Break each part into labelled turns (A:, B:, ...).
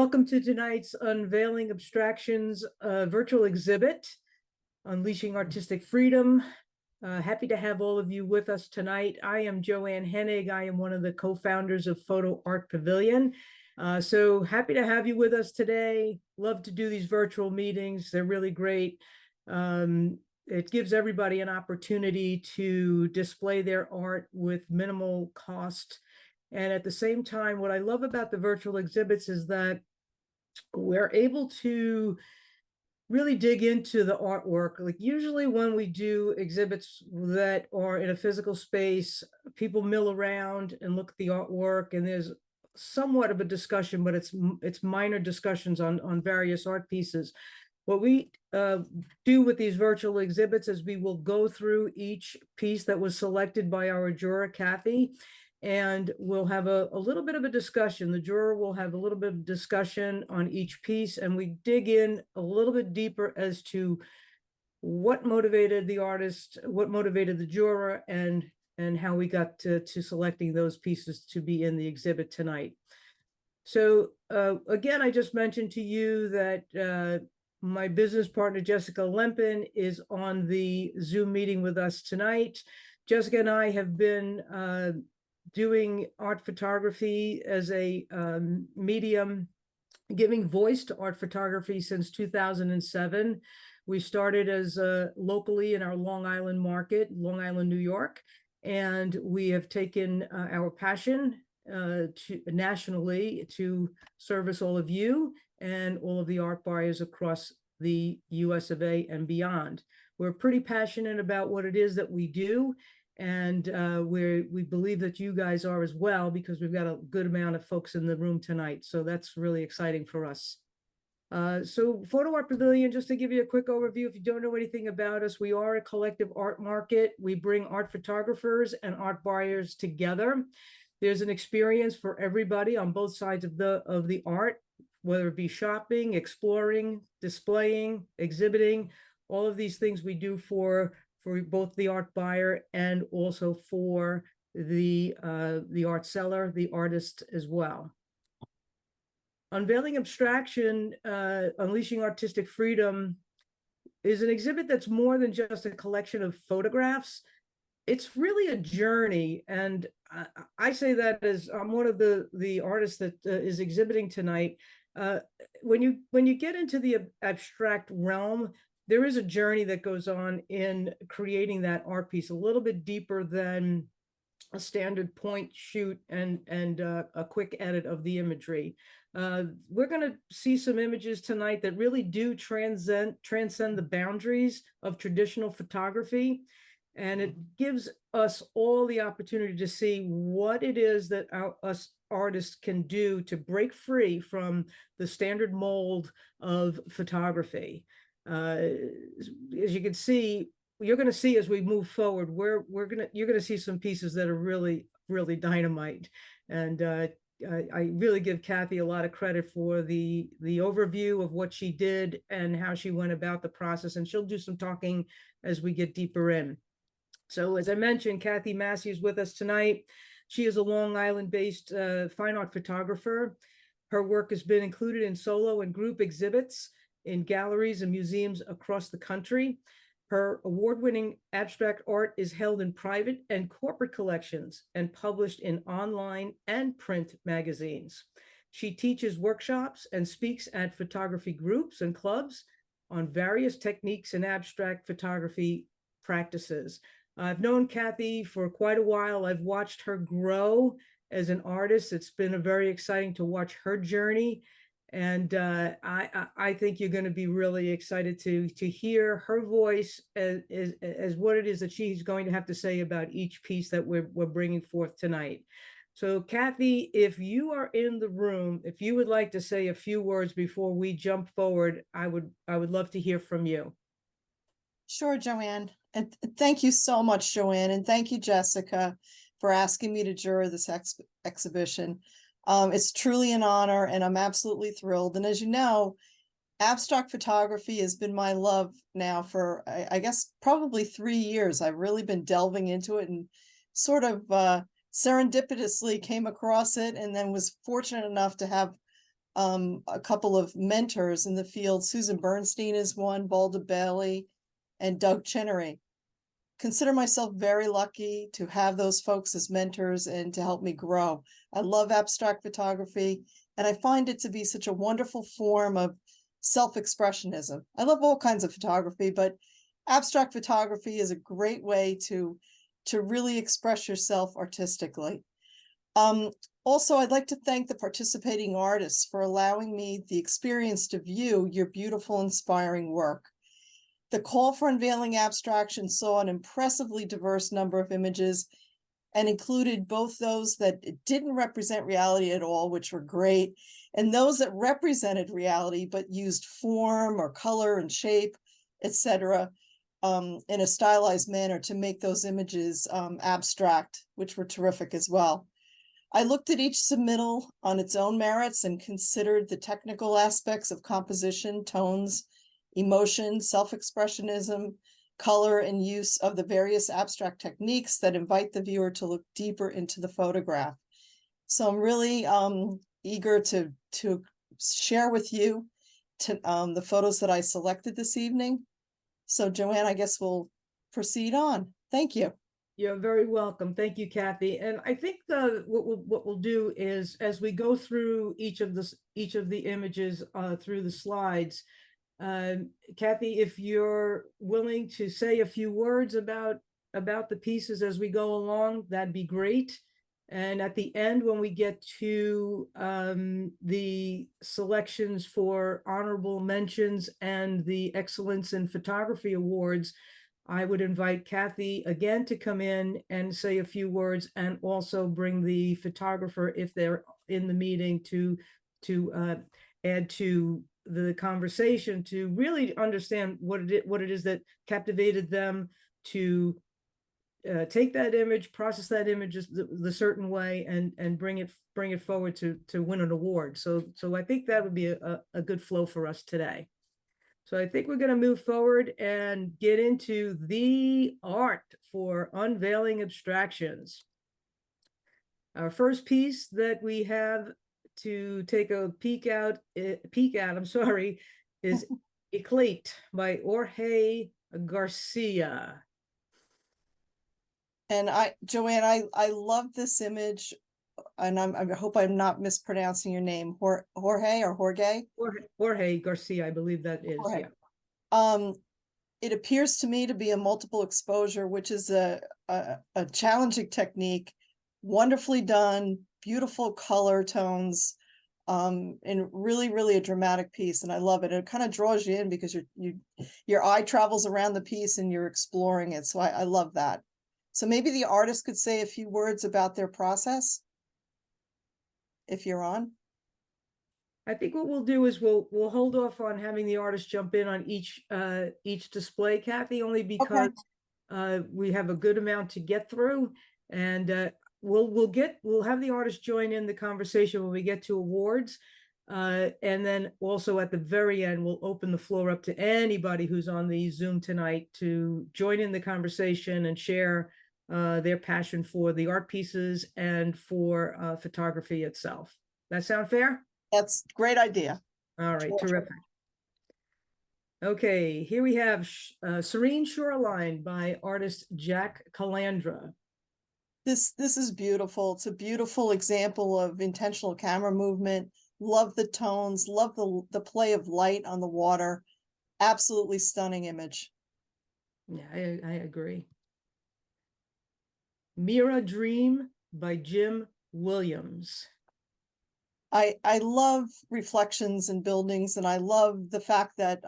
A: Welcome to tonight's Unveiling Abstractions virtual exhibit, Unleashing Artistic Freedom. Happy to have all of you with us tonight. I am Joanne Hennig. I am one of the co-founders of Photo Art Pavilion. So happy to have you with us today. Love to do these virtual meetings. They're really great. It gives everybody an opportunity to display their art with minimal cost. And at the same time, what I love about the virtual exhibits is that we're able to really dig into the artwork. Like usually when we do exhibits that are in a physical space, people mill around and look at the artwork, and there's somewhat of a discussion, but it's minor discussions on various art pieces. What we do with these virtual exhibits is we will go through each piece that was selected by our juror, Kathy, and we'll have a little bit of a discussion. The juror will have a little bit of discussion on each piece, and we dig in a little bit deeper as to what motivated the artist, what motivated the juror, and how we got to selecting those pieces to be in the exhibit tonight. So again, I just mentioned to you that my business partner, Jessica Lempin, is on the Zoom meeting with us tonight. Jessica and I have been doing art photography as a medium, giving voice to art photography since 2007. We started as locally in our Long Island market, Long Island, New York, and we have taken our passion to nationally to service all of you and all of the art buyers across the US of A and beyond. We're pretty passionate about what it is that we do, and we believe that you guys are as well, because we've got a good amount of folks in the room tonight. So that's really exciting for us. So Photo Art Pavilion, just to give you a quick overview, if you don't know anything about us, we are a collective art market. We bring art photographers and art buyers together. There's an experience for everybody on both sides of the art, whether it be shopping, exploring, displaying, exhibiting. All of these things we do for both the art buyer and also for the art seller, the artist as well. Unveiling Abstraction, Unleashing Artistic Freedom is an exhibit that's more than just a collection of photographs. It's really a journey, and I say that as I'm one of the artists that is exhibiting tonight. When you get into the abstract realm, there is a journey that goes on in creating that art piece, a little bit deeper than a standard point shoot and a quick edit of the imagery. We're going to see some images tonight that really do transcend the boundaries of traditional photography. And it gives us all the opportunity to see what it is that us artists can do to break free from the standard mold of photography. As you can see, you're going to see as we move forward, you're going to see some pieces that are really, really dynamite. And I really give Kathy a lot of credit for the overview of what she did and how she went about the process. And she'll do some talking as we get deeper in. So as I mentioned, Kathy Massey is with us tonight. She is a Long Island-based fine art photographer. Her work has been included in solo and group exhibits in galleries and museums across the country. Her award-winning abstract art is held in private and corporate collections and published in online and print magazines. She teaches workshops and speaks at photography groups and clubs on various techniques and abstract photography practices. I've known Kathy for quite a while. I've watched her grow as an artist. It's been very exciting to watch her journey. And I think you're going to be really excited to hear her voice as what it is that she's going to have to say about each piece that we're bringing forth tonight. So Kathy, if you are in the room, if you would like to say a few words before we jump forward, I would love to hear from you.
B: Sure, Joanne. And thank you so much, Joanne. And thank you, Jessica, for asking me to juror this exhibition. It's truly an honor, and I'm absolutely thrilled. And as you know, abstract photography has been my love now for, I guess, probably 3 years. I've really been delving into it and sort of serendipitously came across it, and then was fortunate enough to have a couple of mentors in the field. Susan Bernstein is one, Balda Bailey, and Doug Chenery. Consider myself very lucky to have those folks as mentors and to help me grow. I love abstract photography, and I find it to be such a wonderful form of self-expressionism. I love all kinds of photography, but abstract photography is a great way to really express yourself artistically. Also, I'd like to thank the participating artists for allowing me the experience to view your beautiful, inspiring work. The call for Unveiling Abstraction saw an impressively diverse number of images and included both those that didn't represent reality at all, which were great, and those that represented reality but used form or color and shape, etc., in a stylized manner to make those images abstract, which were terrific as well. I looked at each submittal on its own merits and considered the technical aspects of composition, tones, emotion, self-expressionism, color, and use of the various abstract techniques that invite the viewer to look deeper into the photograph. So I'm really eager to share with you the photos that I selected this evening. So Joanne, I guess we'll proceed on. Thank you.
A: You're very welcome. Thank you, Kathy. And I think what we'll do is, as we go through each of the images through the slides, Kathy, if you're willing to say a few words about the pieces as we go along, that'd be great. And at the end, when we get to the selections for honorable mentions and the Excellence in Photography Awards, I would invite Kathy again to come in and say a few words, and also bring the photographer, if they're in the meeting, to add to the conversation, to really understand what it is that captivated them to take that image, process that image the certain way, and bring it forward to win an award. So I think that would be a good flow for us today. So I think we're going to move forward and get into the art for Unveiling Abstractions. Our first piece that we have to take a peek at, is Eclate by Jorge Garcia.
B: And Joanne, I love this image, and I hope I'm not mispronouncing your name, Jorge or Jorge?
A: Jorge Garcia, I believe that is,
B: Jorge.
A: yeah.
B: It appears to me to be a multiple exposure, which is a challenging technique, wonderfully done, beautiful color tones, and really a dramatic piece. And I love it. It kind of draws you in because your eye travels around the piece and you're exploring it. So I love that. So maybe the artist could say a few words about their process, if you're on.
A: I think what we'll do is we'll hold off on having the artist jump in on each display, Kathy, only because we have a good amount to get through, and we'll have the artist join in the conversation when we get to awards, and then also at the very end we'll open the floor up to anybody who's on the Zoom tonight to join in the conversation and share their passion for the art pieces and for photography itself. That sound fair?
B: That's a great idea.
A: All right, terrific. Okay, here we have Serene Shoreline by artist Jack Calandra.
B: This is beautiful. It's a beautiful example of intentional camera movement. Love the tones, love the play of light on the water. Absolutely stunning image.
A: Yeah, I agree. Mira Dream by Jim Williams.
B: I love reflections in buildings, and I love the fact that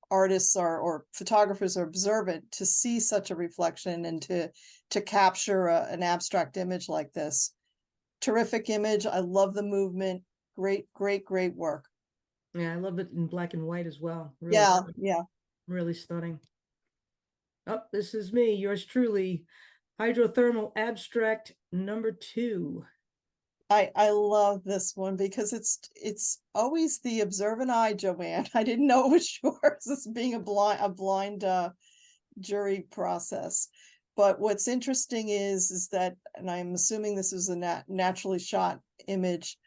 B: artists or photographers are observant to see such a reflection and to capture an abstract image like this. Terrific image. I love the movement. Great work.
A: Yeah, I love it in black and white as well. Really
B: Yeah,
A: stunning.
B: yeah.
A: Really stunning. Oh, this is me, yours truly, Hydrothermal Abstract #2.
B: I love this one because it's always the observant eye, Joanne. I didn't know it was yours. This being a blind jury process. But what's interesting is that, and I'm assuming this is a naturally shot image.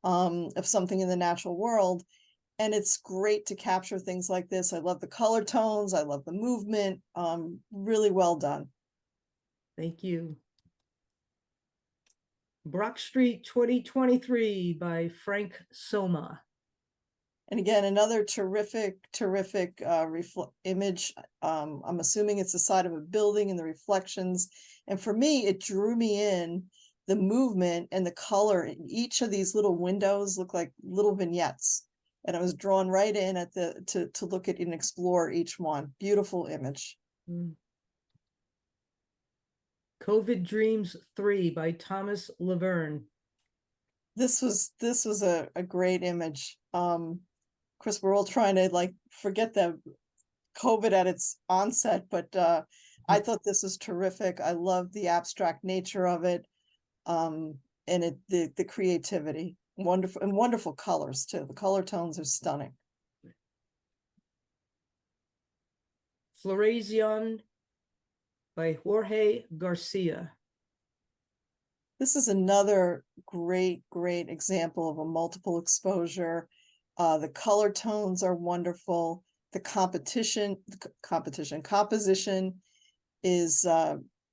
B: of something in the natural world. And it's great to capture things like this. I love the color tones. I love the movement. Really well done.
A: Thank you. Brock Street 2023 by Frank Soma.
B: And again, another terrific image. I'm assuming it's the side of a building and the reflections. And for me, it drew me in. The movement and the color in each of these little windows look like little vignettes. And I was drawn right in at to look at and explore each one. Beautiful image.
A: COVID Dreams 3 by Thomas Laverne.
B: This was a great image. Of course, we're all trying to like forget the COVID at its onset, but I thought this was terrific. I love the abstract nature of it, and the creativity. Wonderful, and wonderful colors too. The color tones are stunning.
A: Floración by Jorge Garcia.
B: This is another great example of a multiple exposure. The color tones are wonderful. The composition is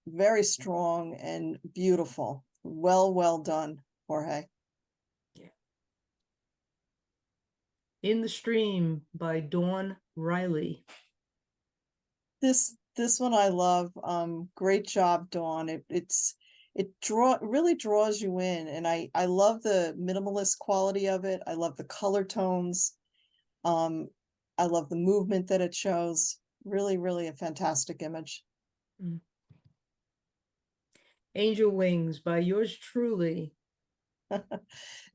B: very strong and beautiful. Well done, Jorge.
A: In the Stream by Dawn Riley.
B: This one I love. Great job, Dawn. It really draws you in, and I love the minimalist quality of it. I love the color tones. I love the movement that it shows. Really a fantastic image.
A: Angel Wings by yours truly.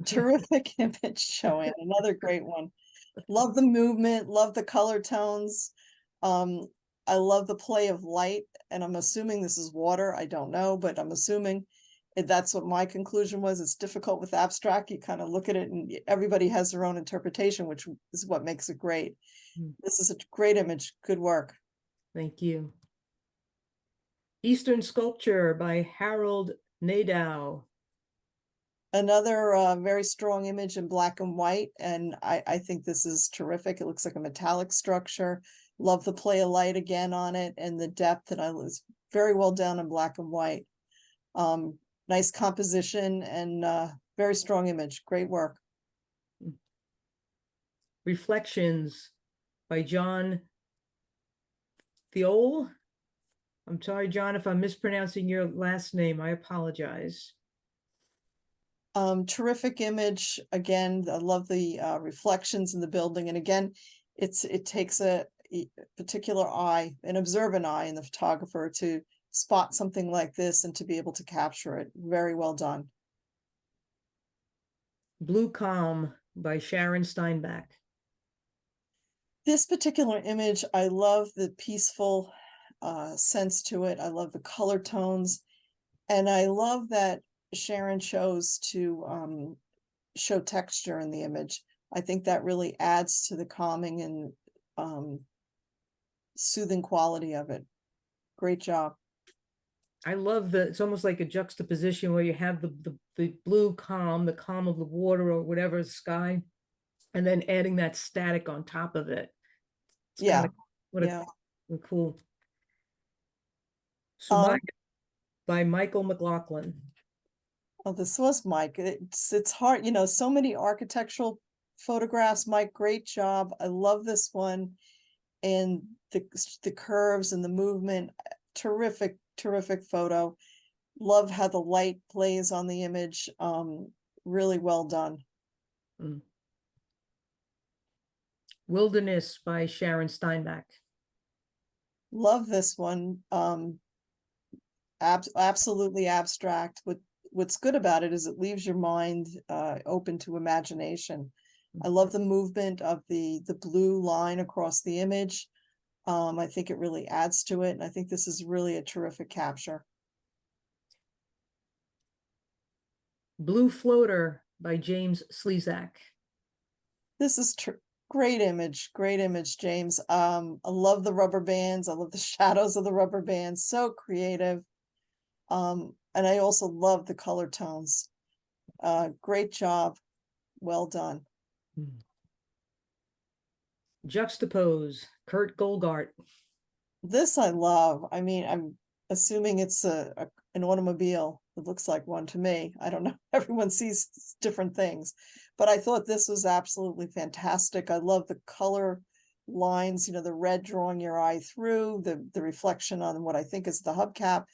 B: Terrific image, Joanne. Another great one. Love the movement, love the color tones. I love the play of light, and I'm assuming this is water. I don't know, but I'm assuming that's what my conclusion was. It's difficult with abstract. You kind of look at it and everybody has their own interpretation, which is what makes it great. This is a great image. Good work.
A: Thank you. Eastern Sculpture by Harold Nadeau.
B: Another very strong image in black and white, and I think this is terrific. It looks like a metallic structure. Love the play of light again on it and the depth, and I was very well done in black and white. Nice composition and very strong image. Great work.
A: Reflections by John Thiol. I'm sorry, John, if I'm mispronouncing your last name. I apologize.
B: Terrific image. Again, I love the reflections in the building. And again, it takes a particular eye, an observant eye in the photographer to spot something like this and to be able to capture it. Very well done.
A: Blue Calm by Sharon Steinbach.
B: This particular image, I love the peaceful sense to it. I love the color tones, and I love that Sharon chose to show texture in the image. I think that really adds to the calming and soothing quality of it. Great job.
A: I love it's almost like a juxtaposition where you have the blue calm, the calm of the water or whatever, sky, and then adding that static on top of it. It's
B: Yeah.
A: What a cool. Sumaya by Michael McLaughlin.
B: Oh, this was Mike. It's hard, so many architectural photographs. Mike, great job. I love this one, and the curves and the movement. Terrific photo. Love how the light plays on the image. Really well done.
A: Wilderness by Sharon Steinbach.
B: Love this one. Absolutely abstract. What's good about it is it leaves your mind open to imagination. I love the movement of the blue line across the image. I think it really adds to it, and I think this is really a terrific capture.
A: Blue Floater by James Slezak.
B: This is great image, James. I love the rubber bands. I love the shadows of the rubber bands. So creative. And I also love the color tones. Great job. Well done.
A: Juxtapose, Kurt Golgart.
B: This I love. I mean, I'm assuming it's an automobile. It looks like one to me. I don't know. Everyone sees different things, but I thought this was absolutely fantastic. I love the color lines, the red drawing your eye through, the reflection on what I think is the hubcap.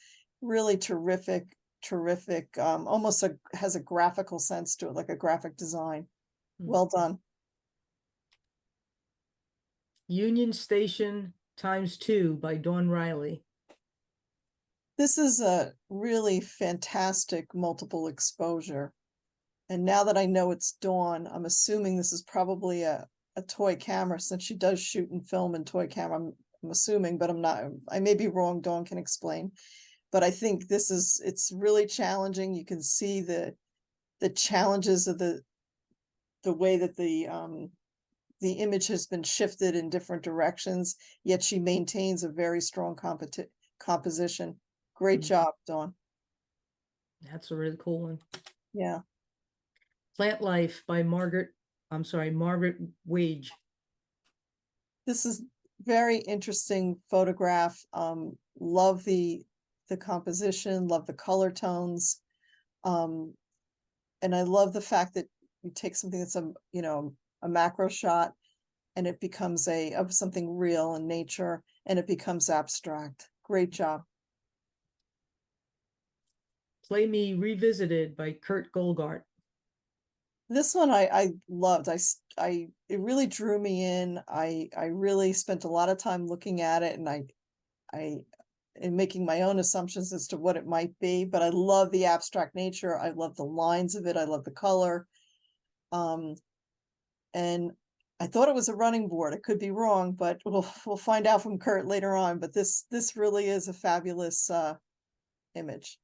B: Really terrific, terrific. Almost has a graphical sense to it, like a graphic design. Well done.
A: Union Station ×2 by Dawn Riley.
B: This is a really fantastic multiple exposure. And now that I know it's Dawn, I'm assuming this is probably a toy camera, since she does shoot and film in toy camera. I'm assuming, but I'm not, I may be wrong. Dawn can explain. But I think it's really challenging. You can see the challenges of the way that the image has been shifted in different directions, yet she maintains a very strong composition. Great job, Dawn.
A: That's a really cool one.
B: Yeah.
A: Plant Life by Margaret Wage.
B: This is very interesting photograph. Love the composition, love the color tones. And I love the fact that you take something that's a macro shot and it becomes of something real in nature and it becomes abstract. Great job.
A: Play Me Revisited by Kurt Golgart.
B: This one I loved. It really drew me in. I really spent a lot of time looking at it, and I in making my own assumptions as to what it might be, but I love the abstract nature. I love the lines of it. I love the color. And I thought it was a running board. I could be wrong, but we'll find out from Kurt later on. But this really is a fabulous image.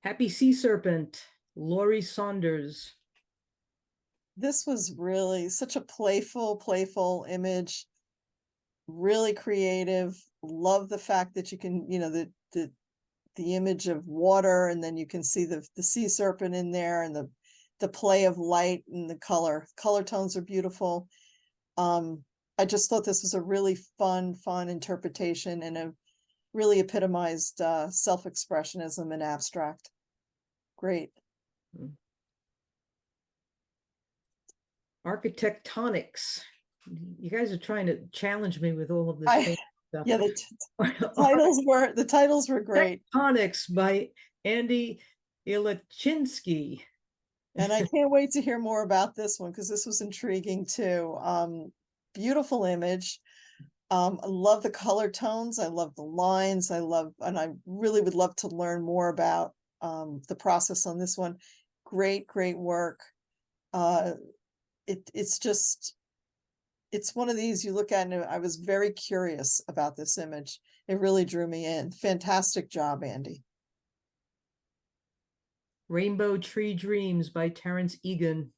A: Happy Sea Serpent, Laurie Saunders.
B: This was really such a playful image. Really creative. Love the fact that you can, the image of water, and then you can see the sea serpent in there, and the play of light and the color tones are beautiful. I just thought this was a really fun interpretation, and a really epitomized self-expressionism and abstract. Great.
A: Architectonics. You guys are trying to challenge me with all of this stuff.
B: Yeah, the titles were great.
A: Tectonics by Andy Ilachinsky.
B: And I can't wait to hear more about this one, because this was intriguing too. Beautiful image. I love the color tones. I love the lines. And I really would love to learn more about the process on this one. Great work. It's one of these you look at, and I was very curious about this image. It really drew me in. Fantastic job, Andy.
A: Rainbow Tree Dreams by Terrence Egan.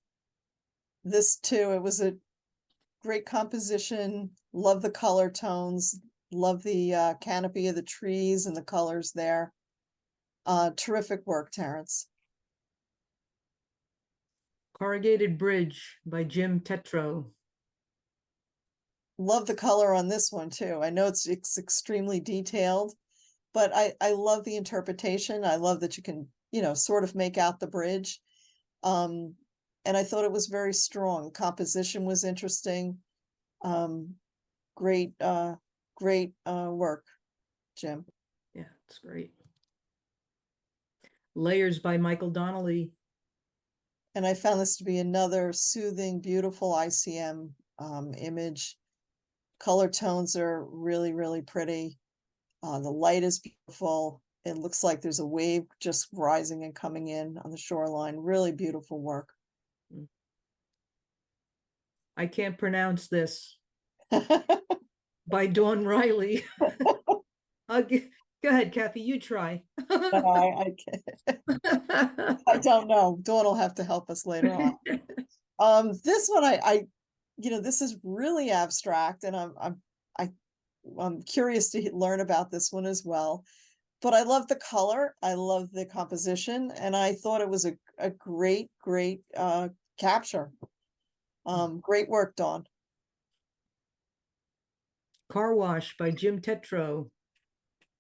B: This too, it was a great composition. Love the color tones. Love the canopy of the trees and the colors there. Terrific work, Terrence.
A: Corrugated Bridge by Jim Tetro.
B: Love the color on this one too. I know it's extremely detailed, but I love the interpretation. I love that you can, sort of make out the bridge. And I thought it was very strong. Composition was interesting. Great work, Jim.
A: Yeah, it's great. Layers by Michael Donnelly.
B: And I found this to be another soothing, beautiful ICM image. Color tones are really pretty. The light is beautiful. It looks like there's a wave just rising and coming in on the shoreline. Really beautiful work.
A: I can't pronounce this. By Dawn Riley. Go ahead, Kathy, you try.
B: I don't know. Dawn will have to help us later on. This one, this is really abstract, and I'm curious to learn about this one as well. but I love the color, I love the composition, and I thought it was a great, great capture. Great work, Dawn.
A: Car Wash by Jim Tetro.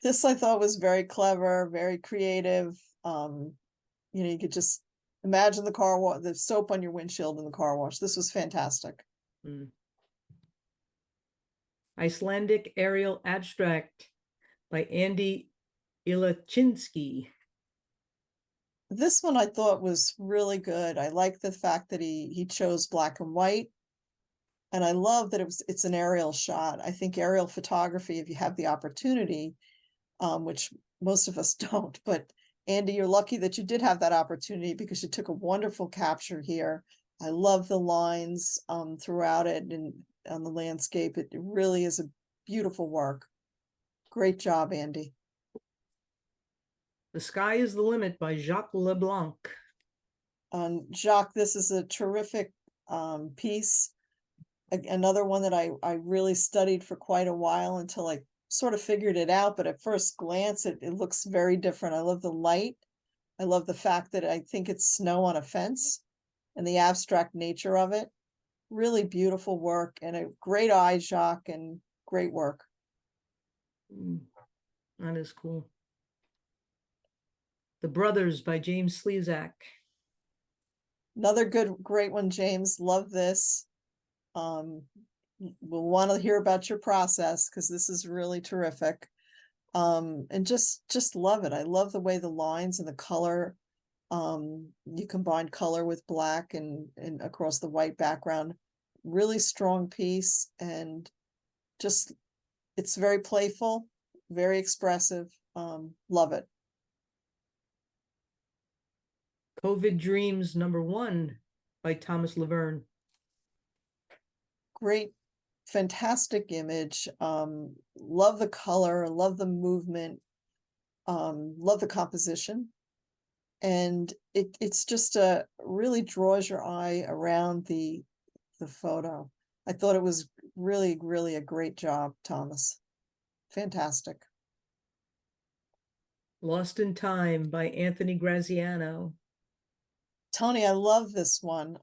B: This I thought was very clever, very creative. You could just imagine the car wash, the soap on your windshield in the car wash. This was fantastic.
A: Mm. Icelandic Aerial Abstract by Andy Ilachinsky.
B: This one I thought was really good. I like the fact that he chose black and white. And I love that it's an aerial shot. I think aerial photography, if you have the opportunity, which most of us don't, but Andy, you're lucky that you did have that opportunity because you took a wonderful capture here. I love the lines throughout it and on the landscape. It really is a beautiful work. Great job, Andy.
A: The Sky is the Limit by Jacques Leblanc.
B: Jacques, this is a terrific piece. Another one that I really studied for quite a while until I sort of figured it out, but at first glance, it looks very different. I love the light. I love the fact that I think it's snow on a fence and the abstract nature of it. Really beautiful work and a great eye, Jacques, and great work.
A: That is cool. The Brothers by James Slezak.
B: Another great one, James. Love this. We'll want to hear about your process because this is really terrific. And just love it. I love the way the lines and the color, you combine color with black and across the white background. Really strong piece, and just it's very playful, very expressive. Love it.
A: COVID Dreams #1 by Thomas Laverne.
B: Great, fantastic image. Love the color, love the movement, love the composition. And it's just really draws your eye around the photo. I thought it was really, really a great job, Thomas. Fantastic.
A: Lost in Time by Anthony Graziano.
B: Tony, I love this one.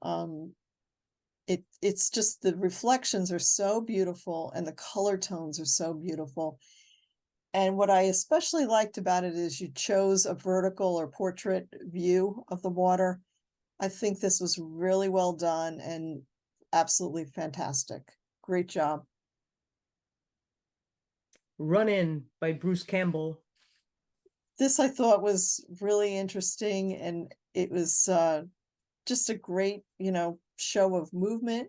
B: It's just the reflections are so beautiful and the color tones are so beautiful. And what I especially liked about it is you chose a vertical or portrait view of the water. I think this was really well done and absolutely fantastic. Great job.
A: Run In by Bruce Campbell.
B: This I thought was really interesting, and it was just a great, show of movement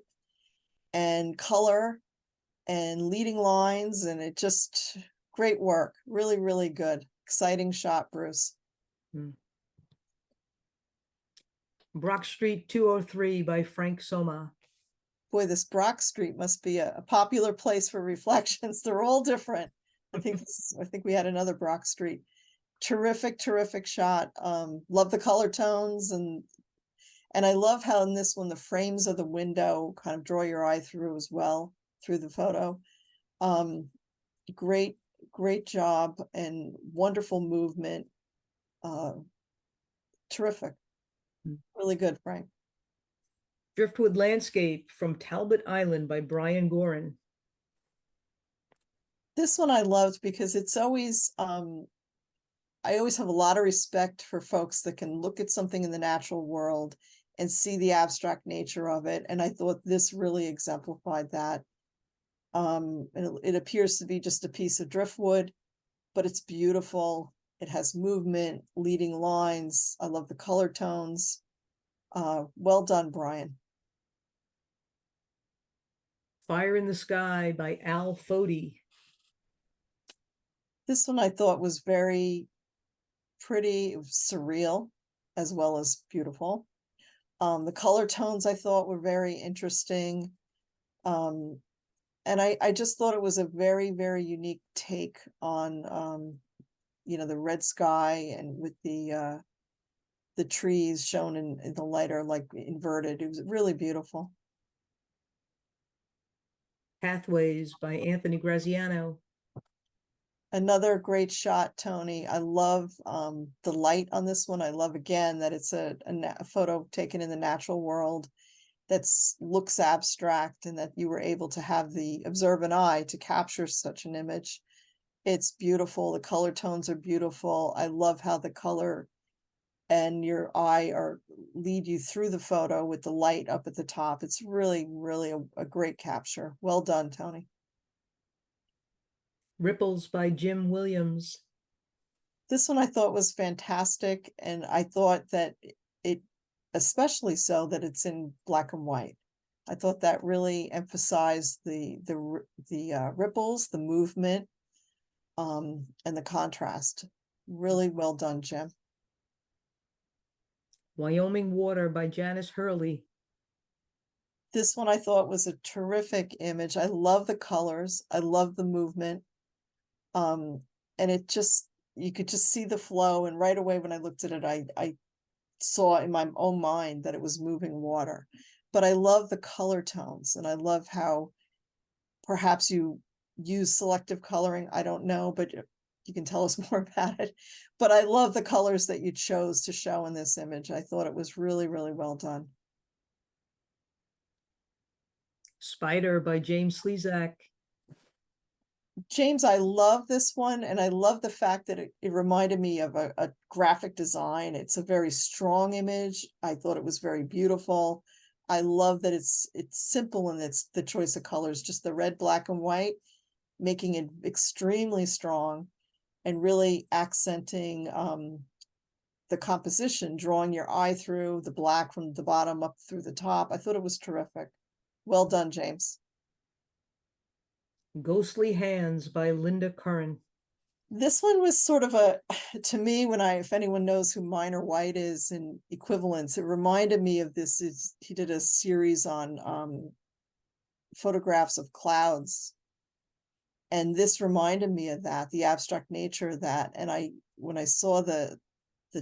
B: and color and leading lines, and it just great work. Really, really good. Exciting shot, Bruce.
A: Brock Street 203 by Frank Soma.
B: Boy, this Brock Street must be a popular place for reflections. They're all different. I think we had another Brock Street. Terrific, terrific shot. Love the color tones, and I love how in this one the frames of the window kind of draw your eye through as well through the photo. Great job and wonderful movement. Terrific. Really good, Frank.
A: Driftwood Landscape from Talbot Island by Brian Gorin.
B: This one I loved because it's always, I always have a lot of respect for folks that can look at something in the natural world and see the abstract nature of it. And I thought this really exemplified that. And it appears to be just a piece of driftwood, but it's beautiful. It has movement, leading lines. I love the color tones. Well done, Brian.
A: Fire in the Sky by Al Fody.
B: This one I thought was very pretty, surreal, as well as beautiful. The color tones I thought were very interesting. And I just thought it was a very, very unique take on, the red sky and with the trees shown in the lighter, like inverted. It was really beautiful.
A: Pathways by Anthony Graziano.
B: Another great shot, Tony. I love the light on this one. I love again that it's a photo taken in the natural world that's looks abstract, and that you were able to have the observant eye to capture such an image. It's beautiful. The color tones are beautiful. I love how the color and your eye are lead you through the photo with the light up at the top. It's really, really a great capture. Well done, Tony.
A: Ripples by Jim Williams.
B: This one I thought was fantastic, and I thought that it, especially so that it's in black and white. I thought that really emphasized the ripples, the movement, and the contrast. Really well done, Jim.
A: Wyoming Water by Janice Hurley.
B: This one I thought was a terrific image. I love the colors. I love the movement. And it just, you could just see the flow. And right away when I looked at it, I saw in my own mind that it was moving water. But I love the color tones, and I love how perhaps you use selective coloring. I don't know, but you can tell us more about it. But I love the colors that you chose to show in this image. I thought it was really, really well done.
A: Spider by James Slezak.
B: James, I love this one, and I love the fact that it reminded me of a graphic design. It's a very strong image. I thought it was very beautiful. I love that it's simple in its the choice of colors, just the red, black, and white, making it extremely strong and really accenting the composition, drawing your eye through the black from the bottom up through the top. I thought it was terrific. Well done, James.
A: Ghostly Hands by Linda Curran.
B: This one was sort of to me, if anyone knows who Minor White is in Equivalence, it reminded me of this. He did a series on photographs of clouds. And this reminded me of that, the abstract nature of that. And when I saw the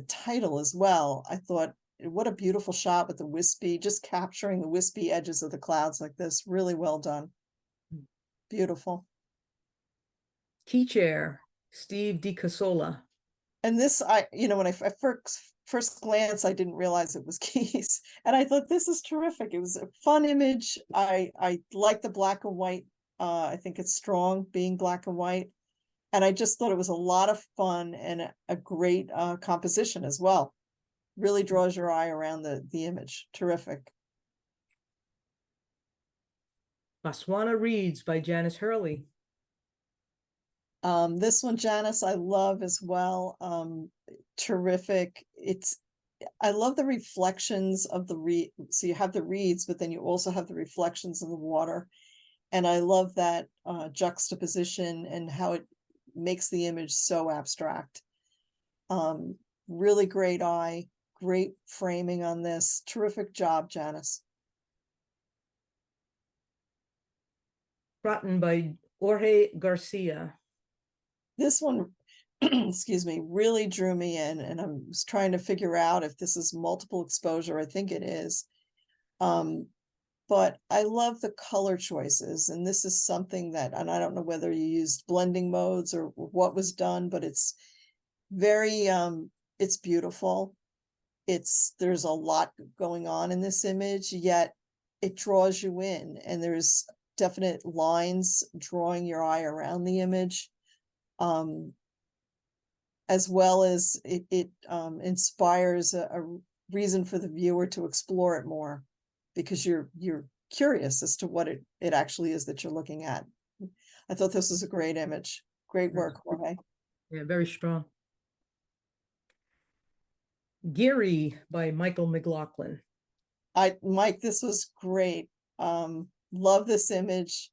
B: title as well, I thought, what a beautiful shot with the wispy, just capturing the wispy edges of the clouds like this. Really well done. Beautiful.
A: Key Chair, Steve DiCasola.
B: And this, when I first glance, I didn't realize it was keys. And I thought, this is terrific. It was a fun image. I like the black and white. I think it's strong being black and white. And I just thought it was a lot of fun and a great composition as well. Really draws your eye around the image. Terrific.
C: Botswana Reads by Janice Hurley.
B: This one, Janice, I love as well. Terrific. I love the reflections of the reed. So you have the reeds, but then you also have the reflections of the water. And I love that juxtaposition and how it makes the image so abstract. Really great eye, great framing on this. Terrific job, Janice.
C: Rotten by Jorge Garcia.
B: This one, excuse me, really drew me in, and I was trying to figure out if this is multiple exposure. I think it is. But I love the color choices, and this is something that, and I don't know whether you used blending modes or what was done, but it's very, it's beautiful. There's a lot going on in this image, yet it draws you in, and there's definite lines drawing your eye around the image. As well as it inspires a reason for the viewer to explore it more, because you're curious as to what it actually is that you're looking at. I thought this was a great image. Great work, Jorge.
C: Yeah, very strong. Geary by Michael McLaughlin.
B: Mike, this was great. Love this image.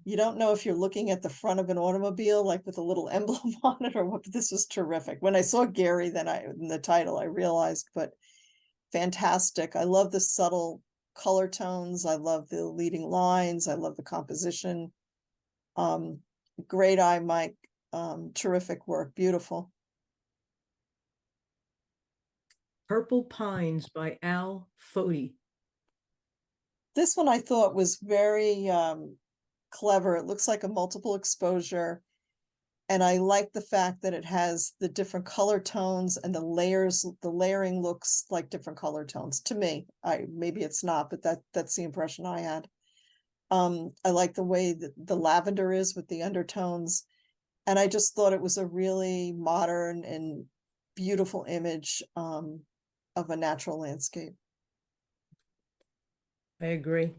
B: You don't know if you're looking at the front of an automobile, like with a little emblem on it, or what. But this was terrific. When I saw Gary, then in the title, I realized, but fantastic. I love the subtle color tones. I love the leading lines. I love the composition. Great eye, Mike. Terrific work. Beautiful.
C: Purple Pines by Al Foti.
B: This one I thought was very clever. It looks like a multiple exposure. And I like the fact that it has the different color tones and the layers, the layering looks like different color tones to me. Maybe it's not, but that's the impression I had. I like the way that the lavender is with the undertones. And I just thought it was a really modern and beautiful image of a natural landscape.
A: I agree.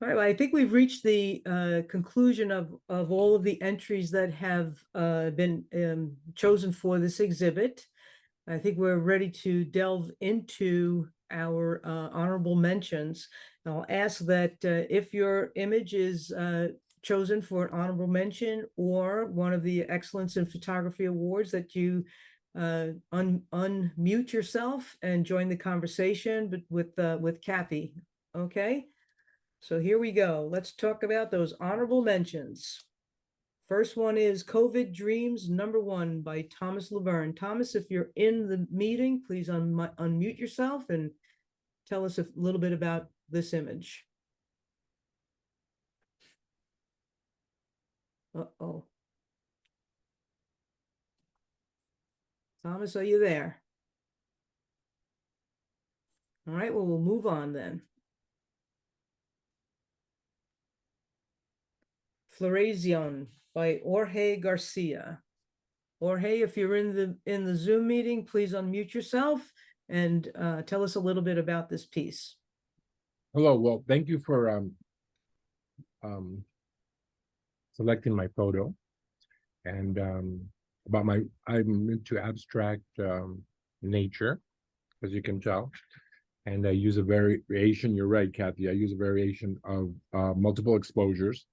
A: All right, well, I think we've reached the conclusion of all of the entries that have been chosen for this exhibit. I think we're ready to delve into our honorable mentions. I'll ask that if your image is chosen for an honorable mention or one of the Excellence in Photography Awards, that you unmute yourself and join the conversation, but with Kathy. Okay. So here we go. Let's talk about those honorable mentions. First one is COVID Dreams #1 by Thomas Laverne. Thomas, if you're in the meeting, please unmute yourself and tell us a little bit about this image. Uh-oh. Thomas, are you there? All right, well, we'll move on then. Floración by Jorge Garcia. Jorge, if you're in the Zoom meeting, please unmute yourself and tell us a little bit about this piece.
D: Hello, well, thank you for selecting my photo. And I'm into abstract nature, as you can tell. And I use a variation, you're right, Kathy, I use a variation of multiple exposures.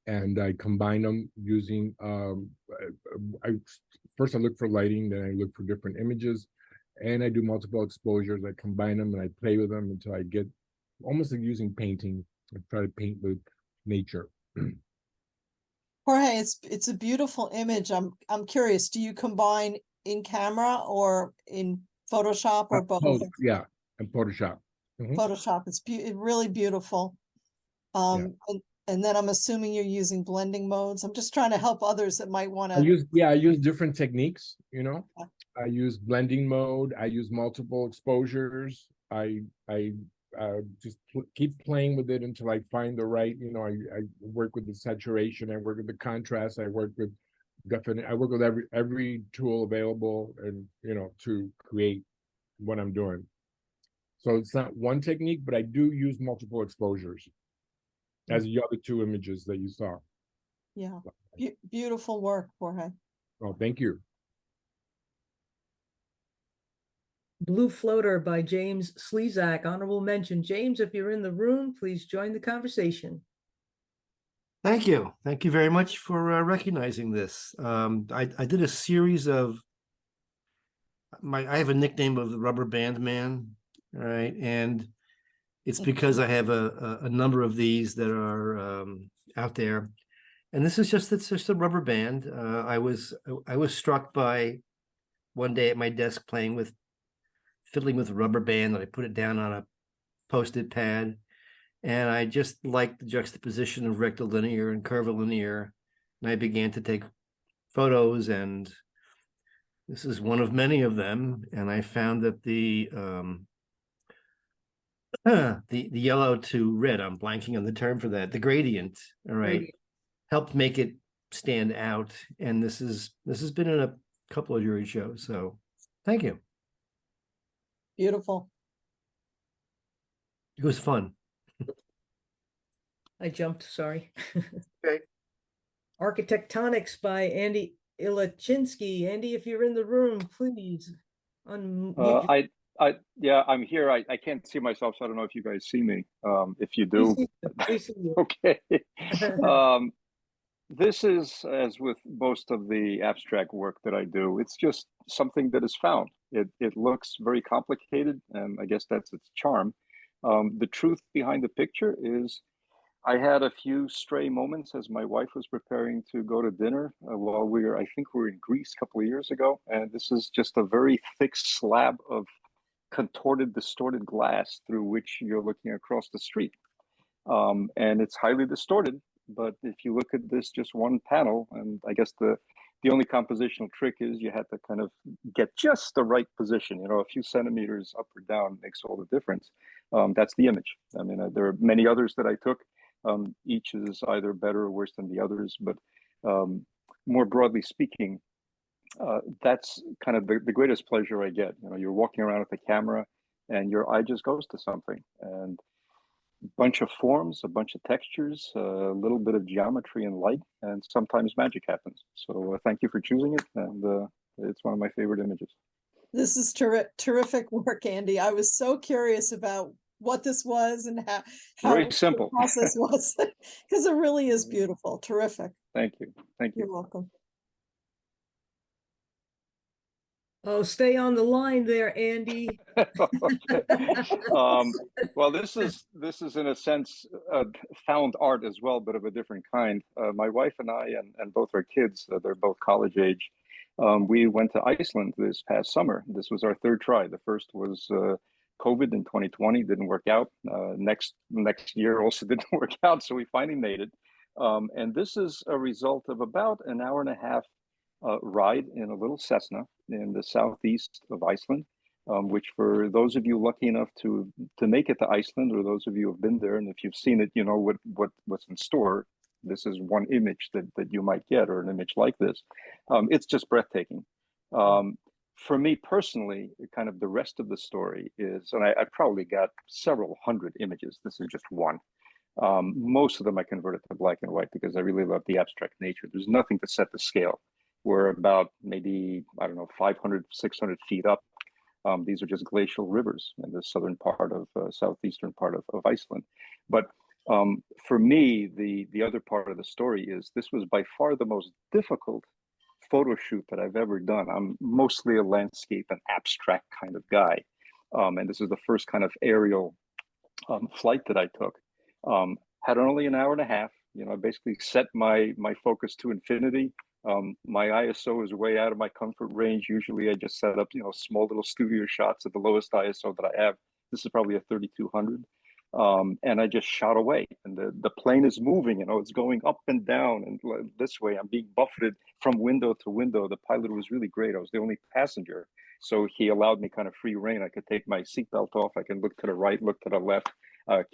D: And I combine them using, first I look for lighting, then I look for different images, and I do multiple exposures. I combine them and I play with them until I get almost like using painting. I try to paint with nature.
B: Jorge, it's a beautiful image. I'm curious, do you combine in camera or in Photoshop or both?
D: Yeah, and Photoshop.
B: Photoshop, it's really beautiful. And then I'm assuming you're using blending modes. I'm just trying to help others that might want to.
D: I use different techniques, you know. Yeah. I use blending mode. I use multiple exposures. I just keep playing with it until I find the right, you know, I work with the saturation, I work with the contrast, I work with every tool available, and you know, to create what I'm doing. So it's not one technique, but I do use multiple exposures, as the other two images that you saw.
B: Yeah, beautiful work, Jorge.
D: Oh, thank you.
A: Blue Floater by James Slezak, honorable mention. James, if you're in the room, please join the conversation.
E: Thank you. Thank you very much for recognizing this. I did a series of I have a nickname of the Rubber Band Man, right? And it's because I have a number of these that are out there. And it's just a rubber band. I was struck by one day at my desk fiddling with a rubber band, that I put it down on a Post-it pad. And I just liked the juxtaposition of rectilinear and curvilinear. And I began to take photos, and this is one of many of them. And I found that the yellow to red, I'm blanking on the term for that, the gradient, all right, helped make it stand out. And this has been in a couple of jury shows. So thank you.
B: Beautiful.
E: It was fun.
A: I jumped, sorry.
E: Okay.
A: Architectonics by Andy Ilachinsky. Andy, if you're in the room, please unmute.
F: Yeah, I'm here. I can't see myself, so I don't know if you guys see me. If you do, okay. This is, as with most of the abstract work that I do, it's just something that is found. It looks very complicated, and I guess that's its charm. The truth behind the picture is I had a few stray moments as my wife was preparing to go to dinner while I think we were in Greece a couple of years ago. And this is just a very thick slab of contorted, distorted glass through which you're looking across the street. And it's highly distorted. but if you look at this just one panel, and I guess the only compositional trick is you had to kind of get just the right position, you know, a few centimeters up or down makes all the difference. That's the image. I mean, there are many others that I took. Each is either better or worse than the others, but more broadly speaking, that's kind of the greatest pleasure I get. You know, you're walking around with the camera and your eye just goes to something, and a bunch of forms, a bunch of textures, a little bit of geometry and light, and sometimes magic happens. So thank you for choosing it, and it's one of my favorite images.
B: This is terrific work, Andy. I was so curious about what this was and how
F: Very
B: the
F: simple.
B: process was, because it really is beautiful. Terrific.
F: Thank you. Thank
B: You're
F: you.
B: welcome.
A: Oh, stay on the line there, Andy.
F: Okay. Well, this is in a sense found art as well, but of a different kind. My wife and I, and both our kids, they're both college age. We went to Iceland this past summer. This was our third try. The first was COVID in 2020, didn't work out. Next year also didn't work out, so we finally made it. And this is a result of about an hour and a half ride in a little Cessna in the southeast of Iceland, which for those of you lucky enough to make it to Iceland, or those of you who have been there, and if you've seen it, you know what's in store. This is one image that you might get, or an image like this. It's just breathtaking. For me personally, kind of the rest of the story is, and I probably got several hundred images. This is just one. Most of them I converted to black and white because I really love the abstract nature. There's nothing to set the scale. We're about maybe, I don't know, 500, 600 feet up. These are just glacial rivers in the southern part of, southeastern part of Iceland. But for me, the other part of the story is this was by far the most difficult photo shoot that I've ever done. I'm mostly a landscape and abstract kind of guy. And this is the first kind of aerial flight that I took. Had only an hour and a half. You know, I basically set my focus to infinity. My ISO is way out of my comfort range. Usually I just set up, you know, small little studio shots at the lowest ISO that I have. This is probably a 3200. And I just shot away, and the plane is moving, you know, it's going up and down, and this way I'm being buffeted from window to window. The pilot was really great. I was the only passenger, so he allowed me kind of free reign. I could take my seatbelt off. I can look to the right, look to the left.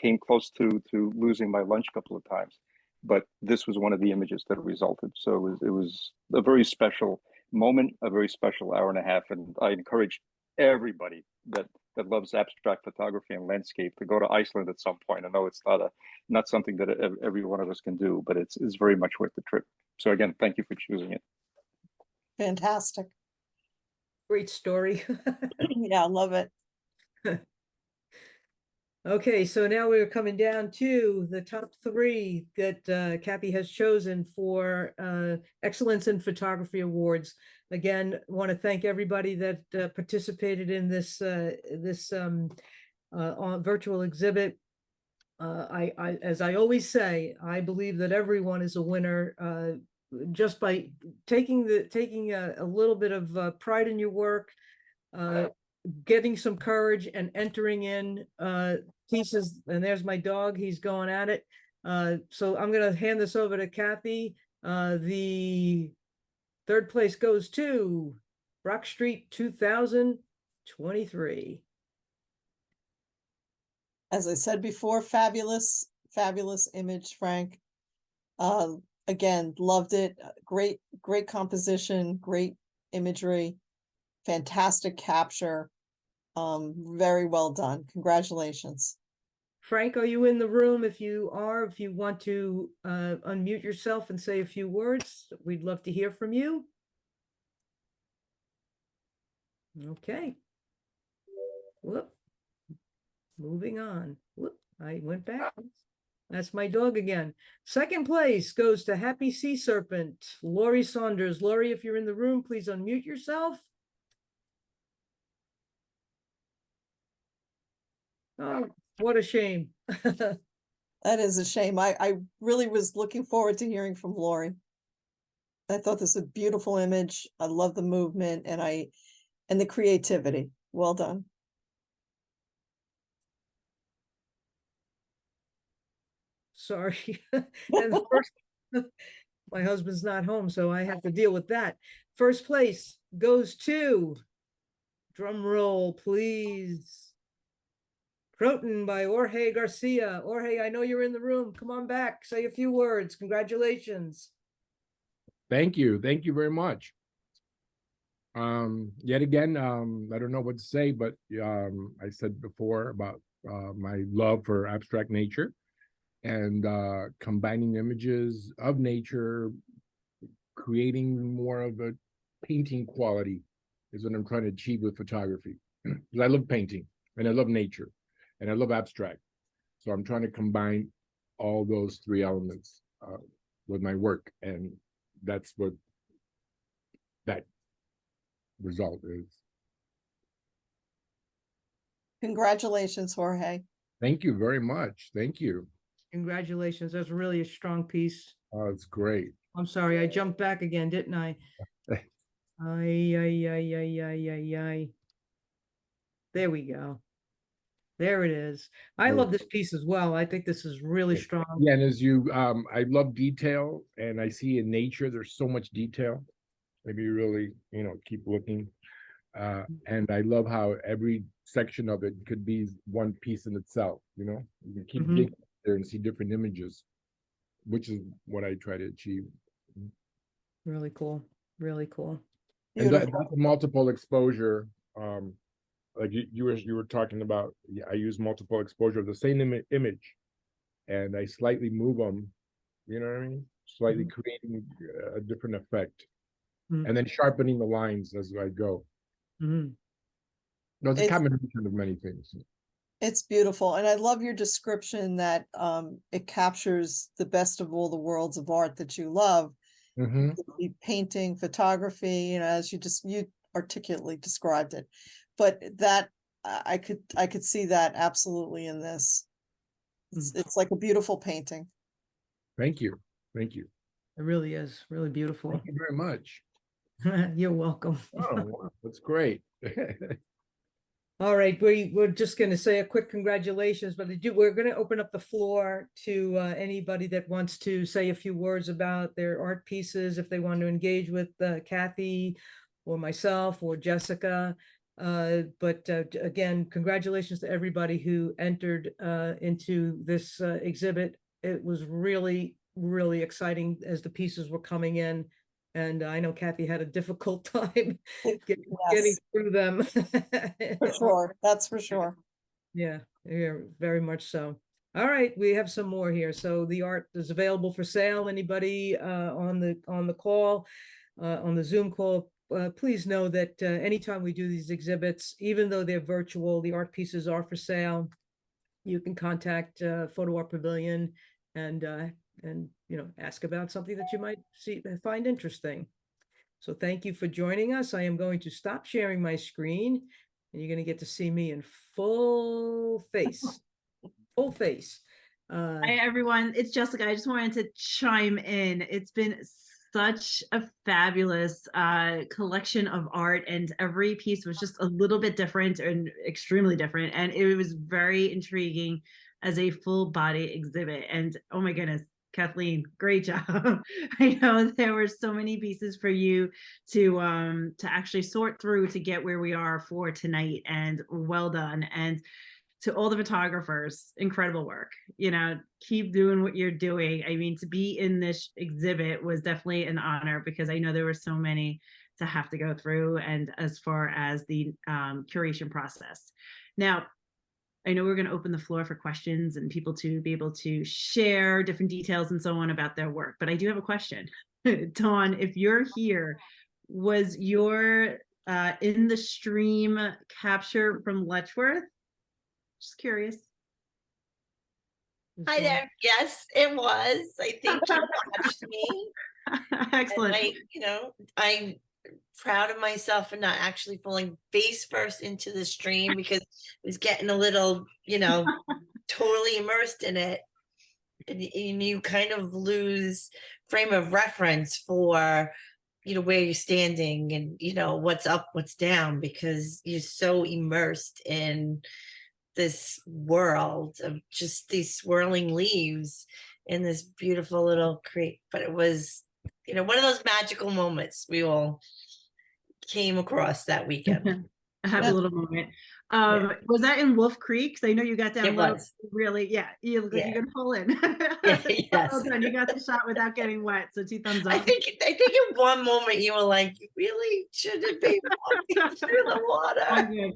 F: Came close to losing my lunch a couple of times, but this was one of the images that resulted. So it was a very special moment, a very special hour and a half, and I encourage everybody that loves abstract photography and landscape to go to Iceland at some point. I know it's not something that every one of us can do, but it's very much worth the trip. So again, thank you for choosing it.
B: Fantastic.
A: Great story.
B: Yeah, I love it.
A: Okay, so now we're coming down to the top three that Cappy has chosen for Excellence in Photography Awards. Again, want to thank everybody that participated in this virtual exhibit. As I always say, I believe that everyone is a winner just by taking a little bit of pride in your work, getting some courage and entering in pieces. And there's my dog, he's going at it. So I'm going to hand this over to Kathy. The third place goes to Brock Street 2023.
B: As I said before, fabulous image, Frank. Again, loved it. Great composition, great imagery, fantastic capture. Very well done. Congratulations.
A: Frank, are you in the room? If you are, if you want to unmute yourself and say a few words, we'd love to hear from you. Okay. Whoop. Moving on. Whoop. I went back. That's my dog again. Second place goes to Happy Sea Serpent, Laurie Saunders. Laurie, if you're in the room, please unmute yourself. Oh, what a shame.
B: That is a shame. I really was looking forward to hearing from Laurie. I thought this was a beautiful image. I love the movement and the creativity. Well done.
A: sorry. And the first, my husband's not home, so I have to deal with that. First place goes to, drum roll, please. Croton by Jorge Garcia. Jorge, I know you're in the room. Come on back, say a few words. Congratulations.
D: Thank you. Thank you very much. Yet again, I don't know what to say, but I said before about my love for abstract nature and combining images of nature, creating more of a painting quality is what I'm trying to achieve with photography. Because I love painting and I love nature and I love abstract. So I'm trying to combine all those three elements with my work, and that's what that result is.
B: Congratulations, Jorge.
D: Thank you very much. Thank you.
A: Congratulations. That's really a strong piece.
D: Oh, it's great.
A: I'm sorry, I jumped back again, didn't I? Ay, ay, ay, ay, ay, ay, ay. There we go. There it is. I love this piece as well. I think this is really strong.
D: Yeah, and as you, I love detail, and I see in nature there's so much detail. Maybe you really, keep looking. And I love how every section of it could be one piece in itself. You can keep digging there and see different images, which is what I try to achieve.
A: Really cool. Really cool.
D: And that's a multiple exposure. Like you were talking about. Yeah, I use multiple exposure of the same image, and I slightly move them. You know what I mean? Slightly creating a different effect, and then sharpening the lines as I go. It's a combination of many things.
B: It's beautiful. And I love your description that it captures the best of all the worlds of art that you love. Painting, photography, as you articulately described it. But that I could see that absolutely in this. It's like a beautiful painting.
D: Thank you. Thank you.
A: It really is really beautiful.
D: Thank you very much.
A: You're welcome.
D: Oh, wow, that's great.
A: All right, we're just going to say a quick congratulations, but we're going to open up the floor to anybody that wants to say a few words about their art pieces, if they want to engage with Kathy or myself or Jessica. But again, congratulations to everybody who entered into this exhibit. It was really, really exciting as the pieces were coming in. And I know Kathy had a difficult time getting through them.
B: For sure. That's for sure.
A: Yeah, very much so. All right, we have some more here. So the art is available for sale. Anybody on the call, on the Zoom call, please know that anytime we do these exhibits, even though they're virtual, the art pieces are for sale. You can contact Photo Art Pavilion and ask about something that you might find interesting. So thank you for joining us. I am going to stop sharing my screen, and you're going to get to see me in full face. Full face.
G: Hi everyone, it's Jessica. I just wanted to chime in. It's been such a fabulous collection of art, and every piece was just a little bit different and extremely different, and it was very intriguing as a full body exhibit. And oh my goodness, Kathleen, great job. I know there were so many pieces for you to actually sort through to get where we are for tonight, and well done. And to all the photographers, incredible work. Keep doing what you're doing. I mean, to be in this exhibit was definitely an honor, because I know there were so many to have to go through, and as far as the curation process. Now, I know we're going to open the floor for questions and people to be able to share different details and so on about their work. But I do have a question. Dawn, if you're here, was your in the stream capture from Letchworth? Just curious.
H: Hi there. Yes, it was. I think you watched me.
G: Excellent.
H: And I'm proud of myself for not actually falling face first into the stream, because it was getting a little, totally immersed in it. And you kind of lose frame of reference for, where you're standing and, what's up, what's down, because you're so immersed in this world of just these swirling leaves in this beautiful little creek. But it was, one of those magical moments we all came across that weekend.
G: A happy
B: Yeah.
G: little moment. Was that in Wolf Creek? 'Cause I know you got down
H: It
G: low.
H: was.
G: Really, yeah. You look like
H: Yeah.
G: you can pull in.
H: Yeah,
G: Well
H: yes.
G: done. You got the shot without getting wet. So 2 thumbs up.
H: I think in one moment you were like, you really shouldn't be walking through the water.
G: All good.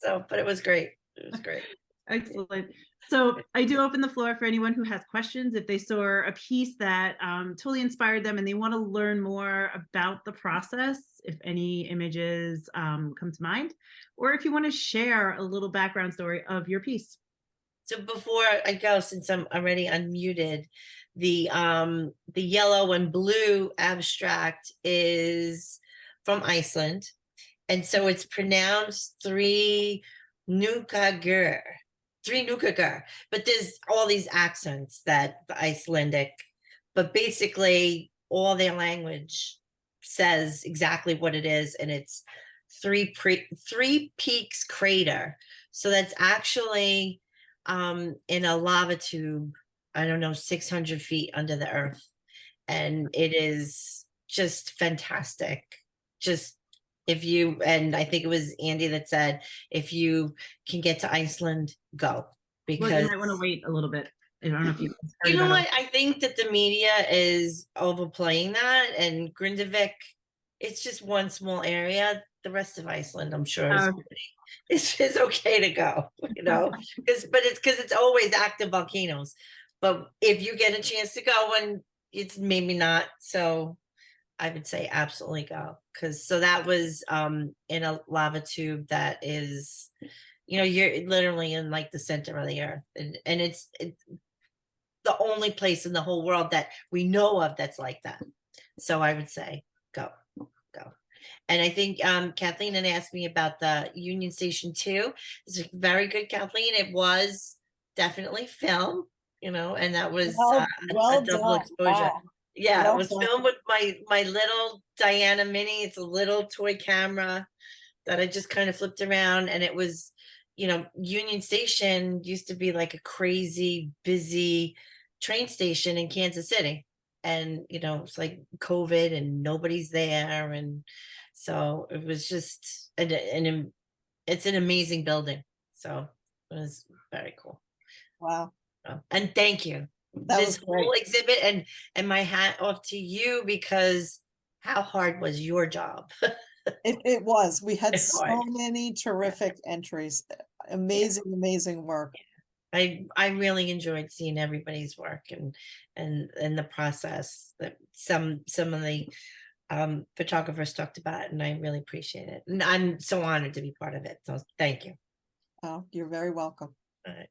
H: So, but it was great. It was great.
G: Excellent. So I do open the floor for anyone who has questions. If they saw a piece that totally inspired them and they want to learn more about the process, if any images come to mind, or if you want to share a little background story of your piece.
H: So before I go, since I'm already unmuted, the yellow and blue abstract is from Iceland. And so it's pronounced three nukagur, but there's all these accents that the Icelandic, but basically all their language says exactly what it is. And it's three peaks crater. So that's actually in a lava tube, I don't know, 600 feet under the earth. And it is just fantastic. Just and I think it was Andy that said, if you can get to Iceland, go. Because
G: Well, you might want to wait a little bit. I don't know if you.
H: you know what? I think that the media is overplaying that, and Grindavik, it's just one small area. The rest of Iceland, I'm sure, is okay to go. Because it's always active volcanoes. But if you get a chance to go, and it's maybe not, so I would say absolutely go. So that was in a lava tube that is, you're literally in like the center of the earth, and it's the only place in the whole world that we know of that's like that. So I would say go. And I think Kathleen had asked me about the Union Station 2. It's very good, Kathleen. It was definitely film, and that was
B: well
H: a double
B: done.
H: exposure.
B: Wow.
H: Yeah,
B: Well
H: it was
B: done.
H: filmed with my little Diana Mini. It's a little toy camera that I just kind of flipped around, and it was, Union Station used to be like a crazy busy train station in Kansas City, and it's like COVID and nobody's there, and so it was just it's an amazing building. So it was very cool.
B: Wow.
H: And thank you.
B: That
H: This
B: was great.
H: whole exhibit, and my hat off to you, because how hard was your job?
B: It was. We had
H: It's
B: so
H: hard.
B: many terrific entries. Amazing work.
H: I really enjoyed seeing everybody's work and the process that some of the photographers talked about, and I really appreciate it. And I'm so honored to be part of it. So thank you.
B: Oh, you're very welcome.
H: All right.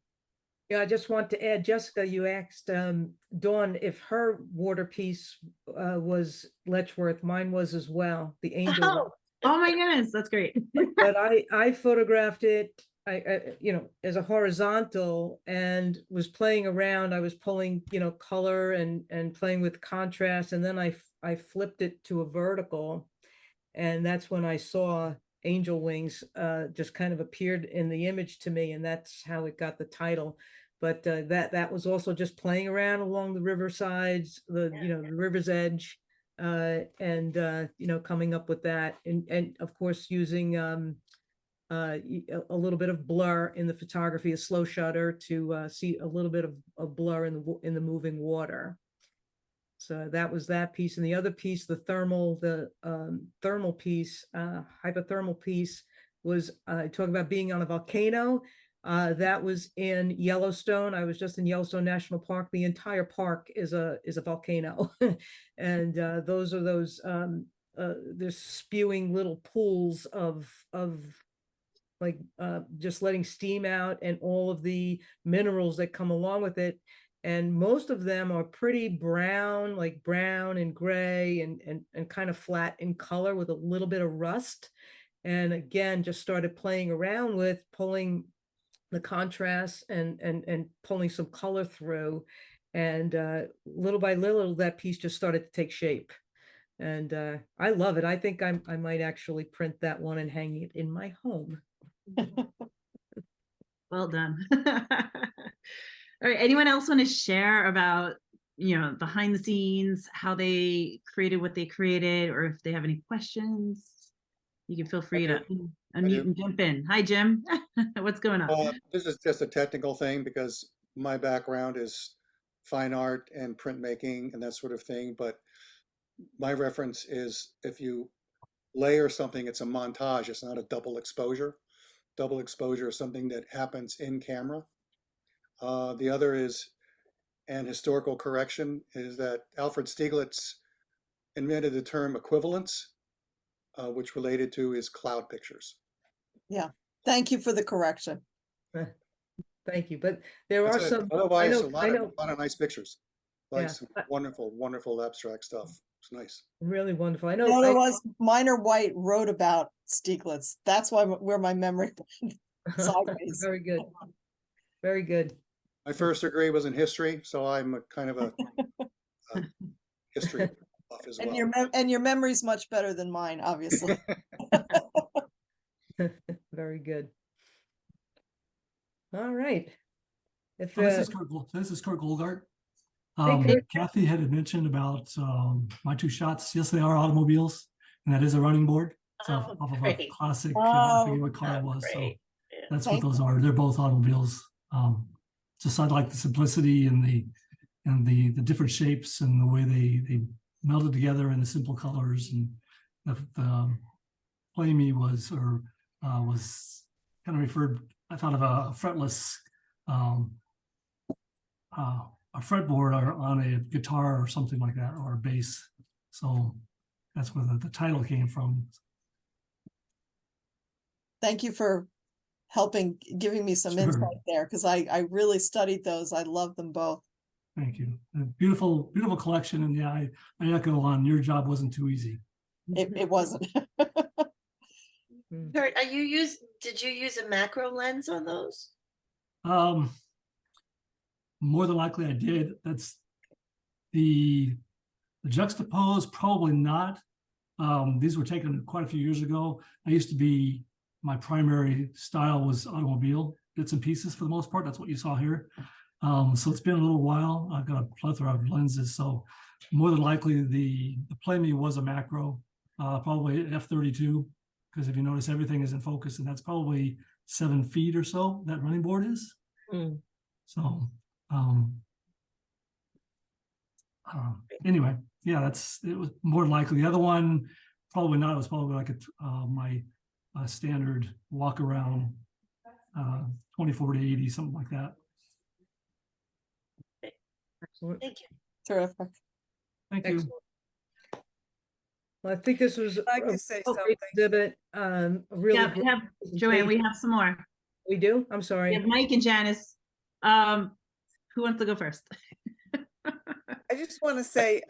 A: Yeah, I just want to add, Jessica, you asked Dawn if her water piece was Letchworth. Mine was as well, the angel.
G: Oh my goodness, that's great.
A: But I photographed it, as a horizontal, and was playing around. I was pulling, color and playing with contrast, and then I flipped it to a vertical, and that's when I saw angel wings just kind of appeared in the image to me, and that's how it got the title. But that was also just playing around along the riversides, the river's edge, and coming up with that, and of course using a little bit of blur in the photography, a slow shutter to see a little bit of blur in the moving water. So that was that piece. And the other piece, the thermal piece, hypothermal piece, was talking about being on a volcano. That was in Yellowstone. I was just in Yellowstone National Park. The entire park is a volcano. And those there's spewing little pools of like just letting steam out, and all of the minerals that come along with it. And most of them are pretty brown, like brown and gray, and kind of flat in color with a little bit of rust. And again, just started playing around with pulling the contrast and pulling some color through. And little by little, that piece just started to take shape. And I love it. I think I might actually print that one and hang it in my home.
G: Well done. All right, anyone else want to share about, behind the scenes, how they created what they created, or if they have any questions? You can feel free to unmute and jump in. Hi, Jim. What's going on?
I: This is just a technical thing because my background is fine art and printmaking and that sort of thing. But my reference is if you layer something, it's a montage. It's not a double exposure. Double exposure is something that happens in camera. The other is, and historical correction, is that Alfred Stieglitz invented the term equivalence, which related to his cloud pictures.
B: Yeah, thank you for the correction.
A: Thank you, but there
I: That's
A: are
I: it.
A: some,
I: Otherwise,
A: I
I: a lot
A: know,
I: of nice pictures. Like
A: Yeah.
I: some wonderful, wonderful abstract stuff. It's nice.
A: really wonderful. I
B: You
A: know,
B: know, there was Minor White wrote about Stieglitz. That's where my memory sideways.
A: very good, very good.
I: My first degree was in history, so I'm a kind of a history buff as well.
B: And your memory's much better than mine, obviously.
A: Very good. All right. If
J: This is Kurt Goldart.
A: Kurt.
J: Kathy had mentioned about my two shots. Yes, they are automobiles, and that is a running board. It's off of a
H: great.
J: classic. I forget what car it
H: Oh,
J: was. So
H: great. Yeah.
J: that's
B: Thank
J: what those are. They're both automobiles. Just I like the simplicity and the different shapes and the way they melded together in the simple colors. And the Play Me was kind of referred. I thought of a fretless. A fretboard or on a guitar or something like that, or a bass. So that's where the title came from.
B: Thank you for giving me some
J: Sure.
B: insight there, because I really studied those. I love them both.
J: Thank you. A beautiful collection. And yeah, I echo on, your job wasn't too easy.
B: It wasn't.
H: Kurt, did you use a macro lens on those?
J: More than likely I did. That's the juxtapose, probably not. These were taken quite a few years ago. My primary style was automobile bits and pieces for the most part. That's what you saw here. So it's been a little while. I've got a plethora of lenses. So more than likely the Play Me was a macro, probably f32, because if you notice everything is in focus, and that's probably 7 feet or so that running board is. So anyway, yeah, it was more than likely. The other one, probably not. It was probably like my standard walk around 24 to 80, something like that.
A: Excellent.
H: Thank you.
B: Terrific.
J: Thank you.
A: Excellent. Well, I think this was
K: I'd like
A: a
K: to say
A: great
K: something.
A: exhibit. Really
G: Yeah,
A: great
G: Joanne, we
A: presentation.
G: have some more.
A: We do? I'm
G: We
A: sorry.
G: have Mike and Janice. Who wants to go first?
K: I just want to say,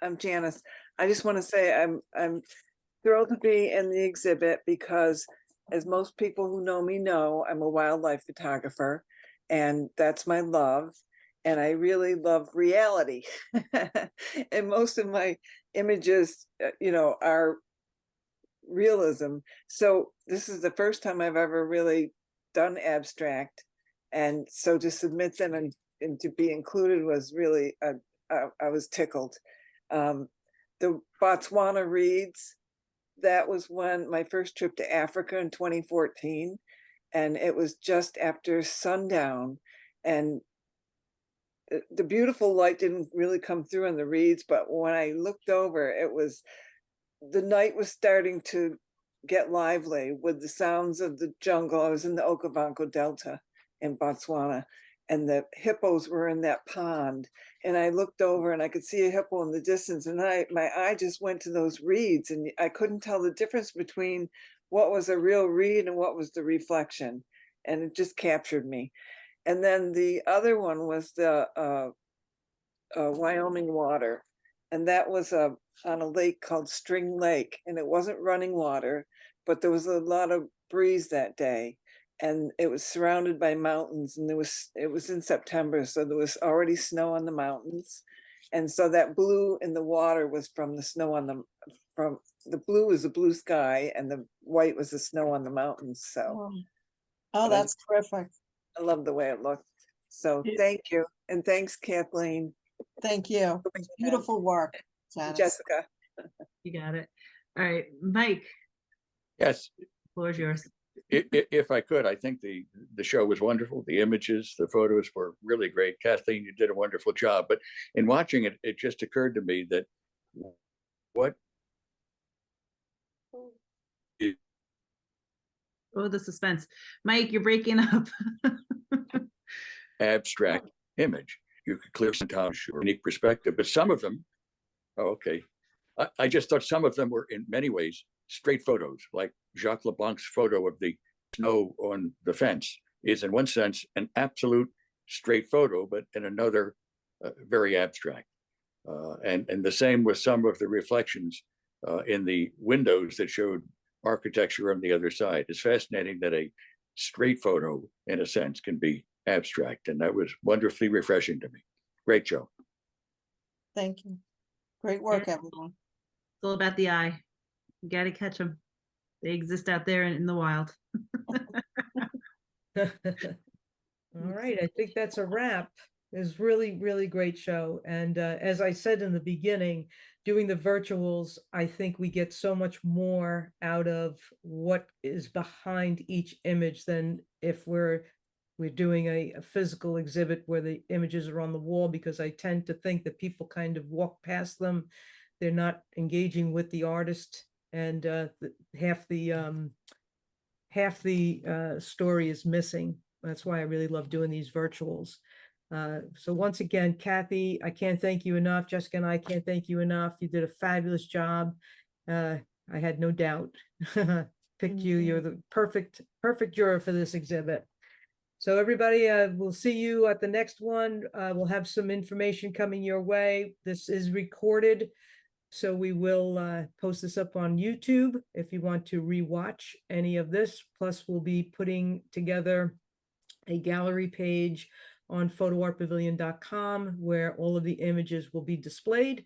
K: I'm Janice. I just want to say I'm thrilled to be in the exhibit because, as most people who know me know, I'm a wildlife photographer, and that's my love. And I really love reality. And most of my images, are realism. So this is the first time I've ever really done abstract. And so to submit them and to be included was really, I was tickled. The Botswana reeds, that was my first trip to Africa in 2014. And it was just after sundown. And the beautiful light didn't really come through on the reeds, but when I looked over, the night was starting to get lively with the sounds of the jungle. I was in the Okavango Delta in Botswana, and the hippos were in that pond. And I looked over and I could see a hippo in the distance, and my eye just went to those reeds, and I couldn't tell the difference between what was a real reed and what was the reflection. And it just captured me. And then the other one was the Wyoming water. And that was on a lake called String Lake. And it wasn't running water, but there was a lot of breeze that day. And it was surrounded by mountains, and it was in September, so there was already snow on the mountains. And so that blue in the water was from the snow from the blue was the blue sky, and the white was the snow on the mountains. So
B: Oh, that's terrific.
K: I love the way it looked. So
J: It-
K: thank you. And thanks, Kathleen,
B: Thank you. It's beautiful work,
K: and
B: Janice.
K: Jessica.
G: You got it. All right, Mike,
L: Yes,
G: floor is yours.
L: if I could, I think the show was wonderful. The images, the photos were really great. Kathleen, you did a wonderful job. But in watching it, it just occurred to me that what
G: Oh, the suspense. Mike, you're breaking up.
L: abstract image. You could clear sometimes your unique perspective, but some of them, oh, okay. I just thought some of them were in many ways straight photos, like Jacques Leblanc's photo of the snow on the fence is in one sense an absolute straight photo, but in another very abstract. And the same with some of the reflections in the windows that showed architecture on the other side. It's fascinating that a straight photo, in a sense, can be abstract, and that was wonderfully refreshing to me. Great show.
B: Thank you. Great work, everyone.
G: It's all about the eye. You got to catch them. They exist out there in the wild.
A: All right, I think that's a wrap. It was really, really great show. And as I said in the beginning, doing the virtuals, I think we get so much more out of what is behind each image than if we're doing a physical exhibit where the images are on the wall, because I tend to think that people kind of walk past them. They're not engaging with the artist, and half the story is missing. That's why I really love doing these virtuals. So once again, Kathy, I can't thank you enough. Jessica and I can't thank you enough. You did a fabulous job. I had no doubt. Picked you. You're the perfect juror for this exhibit. So everybody, we'll see you at the next one. We'll have some information coming your way. This is recorded, so we will post this up on YouTube if you want to rewatch any of this. Plus, we'll be putting together a gallery page on photoartpavilion.com where all of the images will be displayed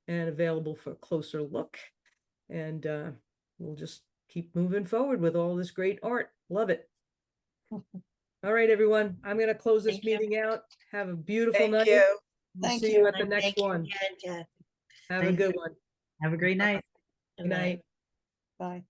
A: and available for a closer look. And we'll just keep moving forward with all this great art. Love it. All right, everyone. I'm going to close this
H: Thank you.
A: meeting out. Have a beautiful
K: Thank
A: night.
K: you.
A: We'll
B: Thank
A: see
B: you.
A: you at the
H: Thank
A: next
H: you
A: one.
H: again, Jeff.
A: Have a
G: Thank
A: good
G: you.
A: one.
G: Have a great night.
A: Good night.
B: Bye.